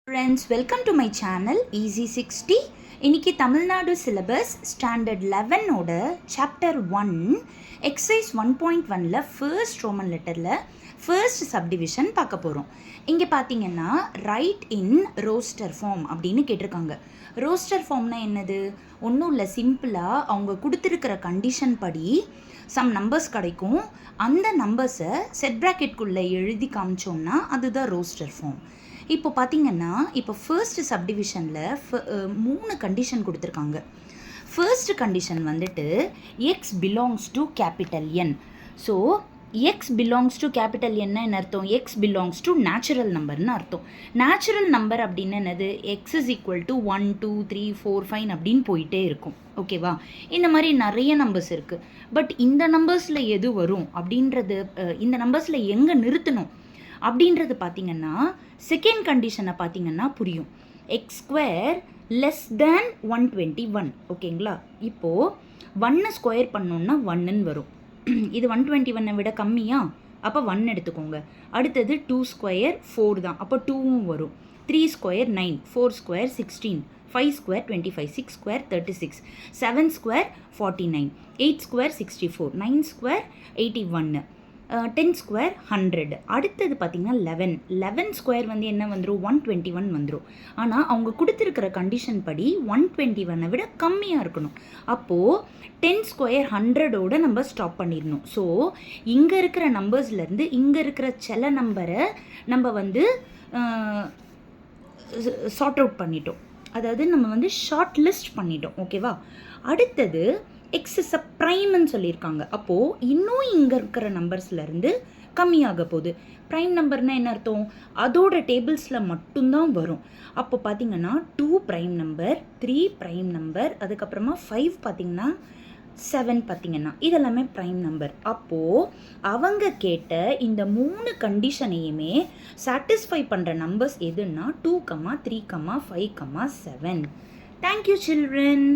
Friends, welcome to my channel Easy 60. இன்னைக்கு Tamil Nadu syllabus standard 11 ஓட chapter 1 exercise 1.1ல first Roman லெட்டரில் first subdivision பார்க்க போகிறோம். இங்கே பார்த்தீங்கன்னா ரைட் இன் ரோஸ்டர் ஃபார்ம் அப்படின்னு கேட்டிருக்காங்க. ரோஸ்டர் ஃபார்ம்னா என்னது? ஒன்றும் இல்லை, சிம்பிளாக அவங்க கொடுத்துருக்கிற கண்டிஷன் படி சம் நம்பர்ஸ் கிடைக்கும். அந்த நம்பர்ஸை செட் ப்ராக்கெட்குள்ளே எழுதி காமிச்சோம்னா அதுதான் ரோஸ்டர் ஃபார்ம். இப்போ பார்த்தீங்கன்னா இப்போ ஃபர்ஸ்ட் சப்டிவிஷனில் 3 கண்டிஷன் கொடுத்துருக்காங்க. ஃபர்ஸ்ட் கண்டிஷன் வந்துட்டு X belongs to capital N. So X belongs to capital என்ன அர்த்தம்? எக்ஸ் பிலாங்ஸ் டு நேச்சுரல் நம்பர்னு அர்த்தம். நேச்சுரல் நம்பர் அப்படின்னு என்னது? எக்ஸ் இஸ் ஈக்குவல் டு 1 2 3 4 5 அப்படின்னு போயிட்டே இருக்கும். ஓகேவா? இந்த மாதிரி நிறைய நம்பர்ஸ் இருக்குது. பட் இந்த நம்பர்ஸில் எது வரும் அப்படின்றது, இந்த நம்பர்ஸில் எங்கே நிறுத்தணும் அப்படின்றது பார்த்தீங்கன்னா செகண்ட் கண்டிஷனை பார்த்தீங்கன்னா புரியும். X square less than 121. ஓகேங்களா? இப்போது 1 ஸ்கொயர் பண்ணோன்னா 1ன்னு வரும். இது 121 விட கம்மியா? அப்போ 1 எடுத்துக்கோங்க. அடுத்தது 2 ஸ்கொயர் 4 தான், அப்போ 2வும் வரும். 3 square 9, 4 square 16, 5 square 25, 6 square 36, 7 square 49, 8 square 64, 9 square 81, 10 square 100. அடுத்தது பார்த்திங்கன்னா 11 ஸ்கொயர் வந்து என்ன வந்துடும்? 121 வந்துடும். ஆனால் அவங்க கொடுத்துருக்கிற கண்டிஷன் படி 121 விட கம்மியாக இருக்கணும். அப்போது 10 ஸ்கொயர் 100ஓட நம்ம ஸ்டாப் பண்ணிடணும். ஸோ இங்கே இருக்கிற நம்பர்ஸ்லேருந்து இங்கே இருக்கிற சில நம்பரை நம்ம வந்து சார்ட் அவுட் பண்ணிட்டோம். அதாவது நம்ம வந்து ஷார்ட் லிஸ்ட் பண்ணிட்டோம். ஓகேவா? அடுத்தது எக்ஸ் இஸ் அ ப்ரைம்னு சொல்லியிருக்காங்க. அப்போது இன்னும் இங்கே இருக்கிற நம்பர்ஸ்லேருந்து கம்மியாக போகுது. ப்ரைம் நம்பர்னால் என்ன அர்த்தம்? அதோட டேபிள்ஸில் மட்டும்தான் வரும். அப்போ பார்த்தீங்கன்னா 2 ப்ரைம் நம்பர், 3 ப்ரைம் நம்பர், அதுக்கப்புறமா 5 பார்த்திங்கன்னா 7 பார்த்திங்கன்னா இதெல்லாமே ப்ரைம் நம்பர். அப்போது அவங்க கேட்ட இந்த 3 கண்டிஷனையுமே சாட்டிஸ்ஃபை பண்ணுற நம்பர்ஸ் எதுன்னா 2, 3, 5, 7. Thank you children.